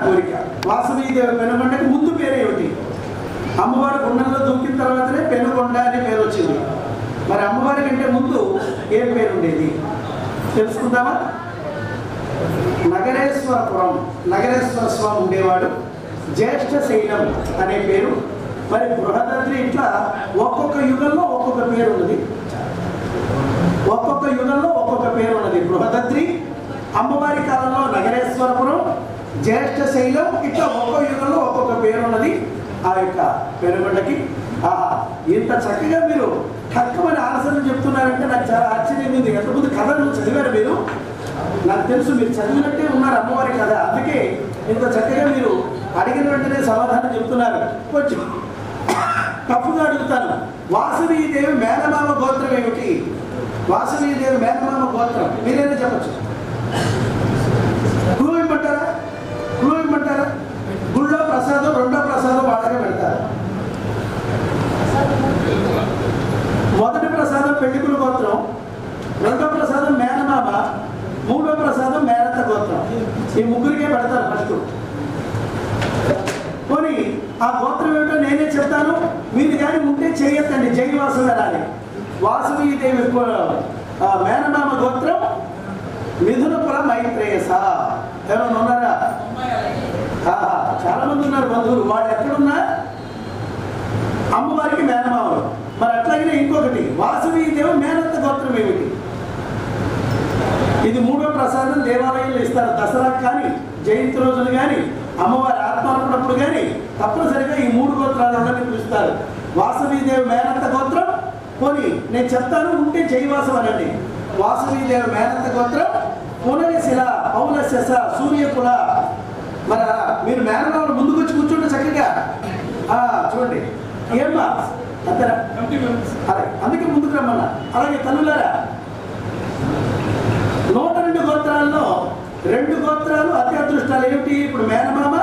కోరిక. వాసవీదేవి పెనుగొండకి ముందు పేరు ఏమిటి? అమ్మవారి గుండంలో దూకిన తర్వాతనే పెనుగొండ అని పేరు వచ్చింది. మరి అమ్మవారి కంటే ముందు ఏం పేరు ఉండేది తెలుసుకుందామా? నగరేశ్వరపురం, నగరేశ్వర స్వామి ఉండేవాడు. జ్యేష్ఠ శైలం అనే పేరు. మరి బృహదద్రి ఇట్లా ఒక్కొక్క యుగంలో ఒక్కొక్క పేరు ఉన్నది. ఒక్కొక్క యుగంలో ఒక్కొక్క పేరు ఉన్నది. బృహదద్రి, అమ్మవారి కాలంలో నగరేశ్వరపురం, జ్యేష్ఠ శైలం, ఇట్లా ఒక్కొక్క యుగంలో ఒక్కొక్క పేరు ఉన్నది ఆ యొక్క పెనుగొండకి. ఇంత చక్కగా మీరు తక్కువని ఆన్సర్లు చెప్తున్నారంటే నాకు చాలా ఆశ్చర్యంగా ఉంది. ఎంతమంది కథలు చదివారు మీరు? నాకు తెలుసు మీరు చదివినట్టే ఉన్నారు అమ్మవారి కథ. అందుకే ఇంత చక్కగా మీరు అడిగిన వెంటనే సమాధానం చెప్తున్నారు. కొంచెం తప్పుగా అడుగుతాను. వాసవీదేవి మేనమామ గోత్రం ఏమిటి? వాసవీదేవి మేనమామ గోత్రం మీరైనా చెప్పచ్చు. క్లూ ఇమ్మంటారా? క్లూ ఇమ్మంటారా? గుళ్ళో ప్రసాదం, రెండో ప్రసాదం వాళ్ళకే పెడతారు. మొదటి ప్రసాదం పెళ్లికుల గోత్రం, రెండో ప్రసాదం మేనమామ, మూడో ప్రసాదం మేనత్త గోత్రం. ఈ ముగ్గురికే పెడతారు ఫస్ట్. పోనీ ఆ గోత్రం ఏమిటో నేనే చెప్తాను, మీరు కానీ ఉంటే చేయొద్దండి. జై వాసవి అనాలి. వాసవీదేవి మేనమామ గోత్రం మిథునపుర మైత్రేయస. ఎవరైనా ఉన్నారా? చాలా మంది ఉన్నారు బంధువులు. వాళ్ళు ఎక్కడున్నా అమ్మవారికి మేనమామలు. మరి అట్లాగే ఇంకొకటి వాసవీదేవి మేనత్త గోత్రం ఏమిటి? ఇది మూడో ప్రసాదం దేవాలయంలో ఇస్తారు. దసరా కానీ, జయంతి రోజులు కానీ, అమ్మవారి ఆత్మార్పణప్పుడు కానీ తప్పనిసరిగా ఈ మూడు గోత్రాలను పిలుస్తారు. వాసవీదేవి మేనత్త గోత్రం. పోనీ నేను చెప్తాను, ఉంటే జైవాసం అనండి. వాసవీదేవి మేనత్త గోత్రం పునయశిల, పౌలశశ, సూర్యకుల. మరి మీరు మేనమామలు ముందుకు వచ్చి కూర్చోండి చక్కగా. చూడండి ఏమ్మా అంతేనా? అలాగే అందుకే ముందుకు రమ్మన్నా. అలాగే తల్లులారా, 102 గోత్రాల్లో 2 గోత్రాలు అతి అదృష్టాలు ఏమిటి? ఇప్పుడు మేనమామ,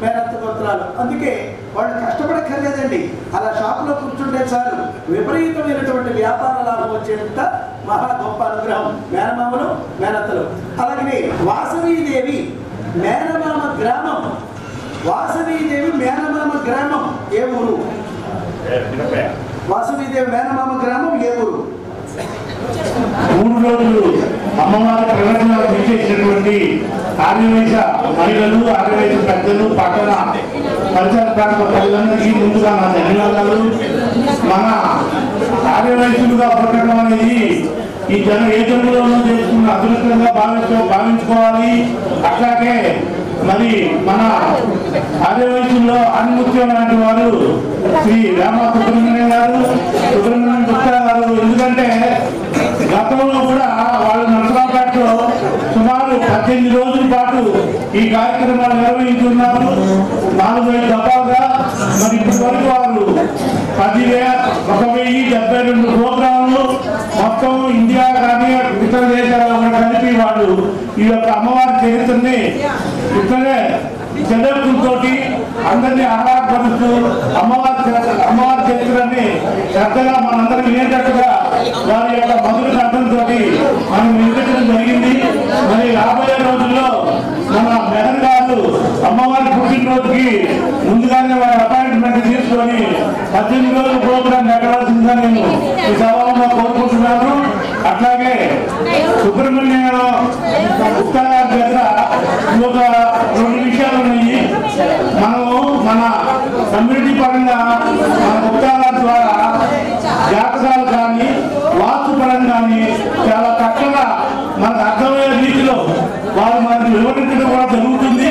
మేనత్త గోత్రాలు. అందుకే వాళ్ళు కష్టపడక్కర్లేదండి. అలా షాపులో కూర్చుంటే చాలు విపరీతమైనటువంటి వ్యాపార లాభం వచ్చేంత మహా గొప్ప అనుగ్రహం మేనమామలు, మేనత్తలు. అలాగే వాసవీదేవి మేనమామ గ్రామం, వాసవీదేవి మేనమామ గ్రామం ఏ ఊరు? వాసవీదేవి మేనమామ గ్రామం ఏ ఊరు? 3 రోజులు అమ్మవారి ప్రదర్శనలు తీసేసినటువంటి ఆర్యవైశ్య మహిళలు, ఆర్యవైశ్య పెద్దలు, పట్టణ పరిసర ప్రాంత ప్రజలందరికీ ముందుగా నా ధన్యవాదాలు. మన ఆర్యవైశ్యులుగా పుట్టడం అనేది ఈ ఏ జన్మలోనూ చేసుకున్న అదృష్టంగా భావించుకోవాలి. అట్లాగే మరి మన ఆర్యవైశ్యుల్లో ఆణిముత్యం లాంటి వారు శ్రీ రామ సుబ్రహ్మణ్యం గారు, సుబ్రహ్మణ్యం గుప్తా గారు. ఎందుకంటే గతంలో కూడా వాళ్ళు నరసరావుపేటలో సుమారు 18 రోజుల పాటు ఈ కార్యక్రమాలు నిర్వహించున్నారు. 4,000 దఫాలుగా. మరి ఇప్పటి వరకు వారు 10,072 ప్రోగ్రాంలు మొత్తం ఇండియా కానీ ఇతర దేశాలలో కలిపి వాళ్ళు ఈ యొక్క అమ్మవారి చరిత్రని ఇక్కడే చదువులతో అందరినీ ఆహ్లాదపరుస్తూ అమ్మవారి చరిత్రని శ్రద్ధగా మనందరం వినేటట్టుగా వారి యొక్క మధుర కంఠంతో మనం వినిపించడం జరిగింది. మరి రాబోయే రోజుల్లో మన మెహర్ గారు అమ్మవారి పుట్టినరోజుకి ముందుగానే వారి అపాయింట్మెంట్ తీసుకొని 18 రోజుల ప్రోగ్రాం పెట్టవలసిందిగా నేను ఈ సభలో కోరుకుంటున్నాను. అట్లాగే సుబ్రహ్మణ్యం గుప్తా గారి దగ్గర ఒక 2 విషయాలు ఉన్నాయి. మనము మన కమ్యూనిటీ పరంగా మన గుప్తా గారి ద్వారా జాతకాలు కానీ, వాస్తు పరంగా కానీ చాలా చక్కగా మనకు అర్థమయ్యే రీతిలో వారు మనకు వివరించడం కూడా జరుగుతుంది.